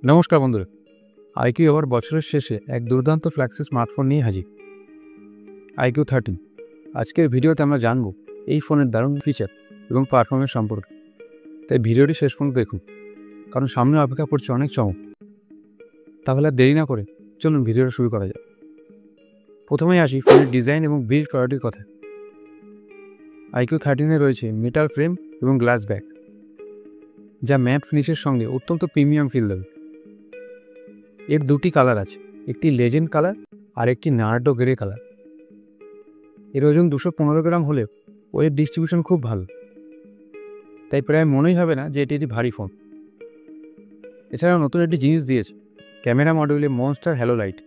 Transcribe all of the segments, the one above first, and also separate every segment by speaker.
Speaker 1: নমস্কার বন্ধুরা, আইকিউ আবার বছরের শেষে এক দুর্দান্ত ফ্ল্যাগশিপ স্মার্টফোন নিয়ে হাজির, আইকিউ 13। আজকের ভিডিওতে আমরা জানব এই ফোনের দারুণ ফিচার এবং পারফরমেন্স সম্পর্কে। তাই ভিডিওটি শেষ পর্যন্ত দেখুন, কারণ সামনে অপেক্ষা করছে অনেক চমক। তাহলে আর দেরি না করে চলুন ভিডিওটা শুরু করা যায়। প্রথমেই আসি ফোনের ডিজাইন এবং বিল্ড কোয়ালিটির কথা। আইকিউ 13-এ রয়েছে মেটাল ফ্রেম এবং গ্লাস ব্যাক, যা ম্যাট ফিনিশের সঙ্গে অত্যন্ত প্রিমিয়াম ফিল দেবে। এর দুটি কালার আছে, একটি লেজেন্ড কালার আর একটি নার্ডো গ্রে কালার। এর ওজন 215 গ্রাম হলেও ওয়েট ডিস্ট্রিবিউশন খুব ভালো, তাই প্রায় মনেই হবে না যে এটি একটি ভারী ফোন। এছাড়াও নতুন একটি জিনিস দিয়েছে, ক্যামেরা মডিউলে মনস্টার হ্যালো লাইট।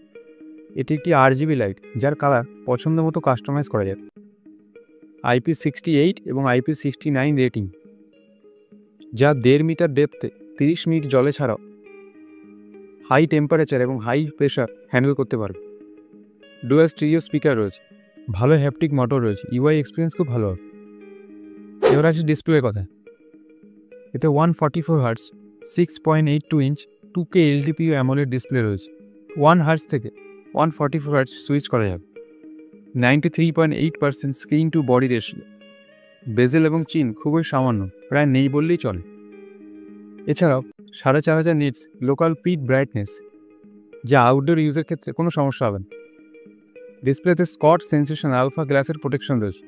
Speaker 1: এটি একটি RGB লাইট, যার কালার পছন্দ মতো কাস্টমাইজ করা যায়। IP68 এবং IP69 রেটিং, যা 1.5 মিটার ডেপথে 30 মিনিট জলে ছাড়াও হাই টেম্পারেচার এবং হাই প্রেশার হ্যান্ডেল করতে পারবে। ডুয়াল স্টিরিও স্পিকার রয়েছে, ভালো হ্যাপটিক মোটর রয়েছে, UI এক্সপিরিয়েন্স খুব ভালো হবে। এবার আসি ডিসপ্লের কথা। এতে 144 hertz 6.82 inch 2K LTPO AMOLED display রয়েছে। 1 হার্টজ থেকে 144 হার্টজ সুইচ করা যাবে। 93.8% স্ক্রিন টু বডি রেশিও। বেজেল এবং চিন খুবই সামান্য, প্রায় নেই বললেই চলে। এছাড়াও 4500 নিটস লোকাল পিক ব্রাইটনেস, যা আউটডোর ইউজের ক্ষেত্রে কোনো সমস্যা হবে না। ডিসপ্লেতে স্কট সেন্সেশন আলফা গ্লাসের প্রোটেকশন রয়েছে।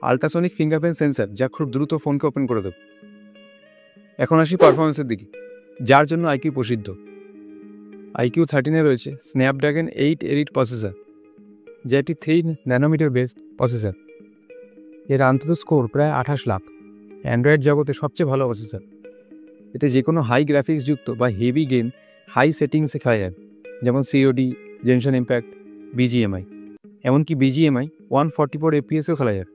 Speaker 1: আল্ট্রাসনিক ফিঙ্গারপ্রিন্ট সেন্সার, যা খুব দ্রুত ফোনকে ওপেন করে দেবে। এখন আসি পারফরমেন্সের দিকে, যার জন্য আইকিউ প্রসিদ্ধ। আইকিউ 13-এ রয়েছে স্ন্যাপড্রাগন 8 এলিট প্রসেসর, যা একটি 3 ন্যানোমিটার বেসড প্রসেসর। এর আন্তত স্কোর প্রায় 28 লাখ, অ্যান্ড্রয়েড জগতে সবচেয়ে ভালো প্রসেসর। এতে যে কোনো হাই গ্রাফিক্স যুক্ত বা হেভি গেম হাই সেটিংসে খেলা যায়, যেমন COD, জেনশন ইম্প্যাক্ট, BGMI। এমনকি BGMI 144 FPS-এও খেলা যায়,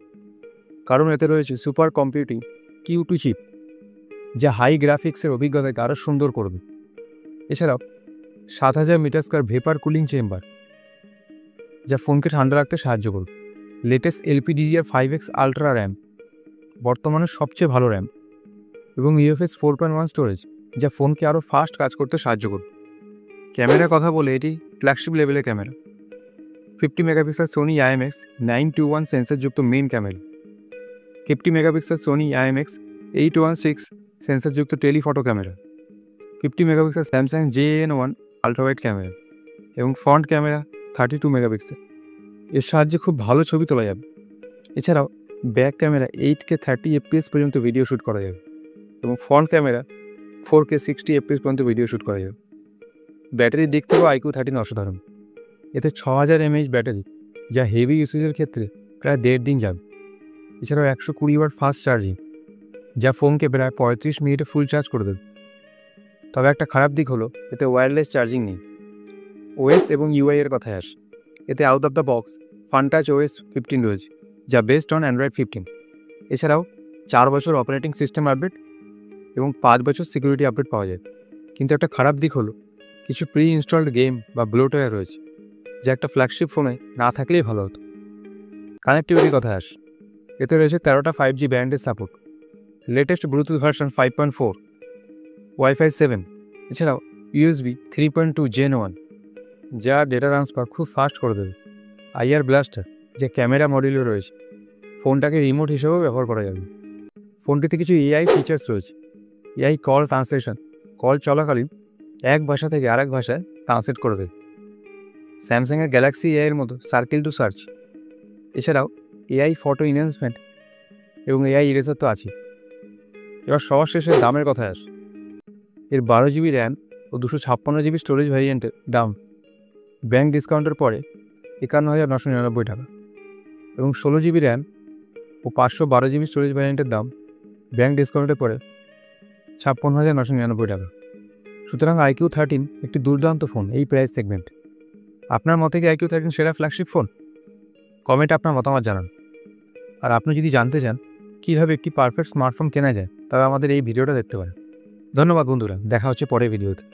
Speaker 1: কারণ এতে রয়েছে সুপার কম্পিউটিং Q2 চিপ, যা হাই গ্রাফিক্সের অভিজ্ঞতাকে আরও সুন্দর করবে। এছাড়াও 7000 metre square vapour cooling chamber, যা ফোনকে ঠান্ডা রাখতে সাহায্য করবে। লেটেস্ট LPDDR5X আলট্রা র্যাম, বর্তমানে সবচেয়ে ভালো র্যাম, এবং UFS 4.1 স্টোরেজ, যা ফোনকে আরও ফাস্ট কাজ করতে সাহায্য করবে। ক্যামেরার কথা বলে এটি ফ্ল্যাগশিপ লেভেলের ক্যামেরা। 50 মেগাপিক্সেল সোনি IMX 921 সেন্সরযুক্ত main camera, 50 megapixel Sony IMX 816 সেন্সরযুক্ত telephoto camera, 50 megapixel Samsung JN1 ultrawide camera এবং ফ্রন্ট ক্যামেরা 32 মেগাপিক্সেল। এর সাহায্যে খুব ভালো ছবি তোলা যাবে। এছাড়াও ব্যাক ক্যামেরা 8K 30 FPS পর্যন্ত ভিডিও শ্যুট করা যাবে এবং ফ্রন্ট ক্যামেরা 4K 60 FPS পর্যন্ত ভিডিও শ্যুট করা যাবে। ব্যাটারির দিক থেকেও আইকিউ 13 অসাধারণ। এতে 6000 mAh ব্যাটারি, যা হেভি ইউসেজের ক্ষেত্রে প্রায় 1.5 দিন যাবে। এছাড়াও 120 ওয়াট ফাস্ট চার্জিং, যা ফোনকে প্রায় 35 মিনিটে ফুল চার্জ করে দেবে। তবে একটা খারাপ দিক হলো এতে ওয়্যারলেস চার্জিং নেই। OS এবং UI এর কথায় আসে। এতে out of the box Funtouch OS 15 রয়েছে, যা বেসড অন অ্যান্ড্রয়েড 15। এছাড়াও 4 বছর অপারেটিং সিস্টেম আপডেট এবং 5 বছর সিকিউরিটি আপডেট পাওয়া যায়। কিন্তু একটা খারাপ দিক হলো কিছু প্রি ইনস্টলড গেম বা ব্লোটওয়্যার রয়েছে, যা একটা ফ্ল্যাগশিপ ফোনে না থাকলেই ভালো হতো। কানেক্টিভিটির কথায় আসে। এতে রয়েছে 13টা 5G ব্যান্ডের support, latest Bluetooth version 5.4, Wi-Fi 7, এছাড়াও USB 3.2 Gen 1, যা ডেটা ট্রান্সফার খুব ফাস্ট করে দেবে। IR ব্লাস্টার, যে ক্যামেরা মডিউলে রয়েছে, ফোনটাকে রিমোট হিসেবেও ব্যবহার করা যাবে। ফোনটিতে কিছু AI ফিচার্স রয়েছে। AI কল ট্রান্সলেশন, কল চলাকালীন এক ভাষা থেকে আরেক ভাষায় ট্রান্সলেট করে দেবে। স্যামসাংয়ের গ্যালাক্সি AI এর মতো সার্কেল টু সার্চ। এছাড়াও AI ফটো ইনহ্যান্সমেন্ট এবং AI ইরেজার তো আছে। এবার সবার শেষে দামের কথায় আসে। এর 12GB র্যাম ও 256GB স্টোরেজ ভ্যারিয়েন্টের দাম ব্যাঙ্ক ডিসকাউন্টের পরে 51,999 টাকা এবং 16GB র্যাম ও 512GB স্টোরেজ ভ্যারিয়েন্টের দাম ব্যাঙ্ক ডিসকাউন্টের পরে 56,999 টাকা। সুতরাং আইকিউ 13 একটি দুর্দান্ত ফোন এই প্রাইস সেগমেন্ট। আপনার মতে কি আইকিউ 13 সেরা ফ্ল্যাগশিপ ফোন? কমেন্টে আপনার মতামত জানান। আর আপনি যদি জানতে চান কীভাবে একটি পারফেক্ট স্মার্টফোন কেনা যায়, তবে আমাদের এই ভিডিওটা দেখতে পারেন। ধন্যবাদ বন্ধুরা, দেখা হচ্ছে পরের ভিডিওতে।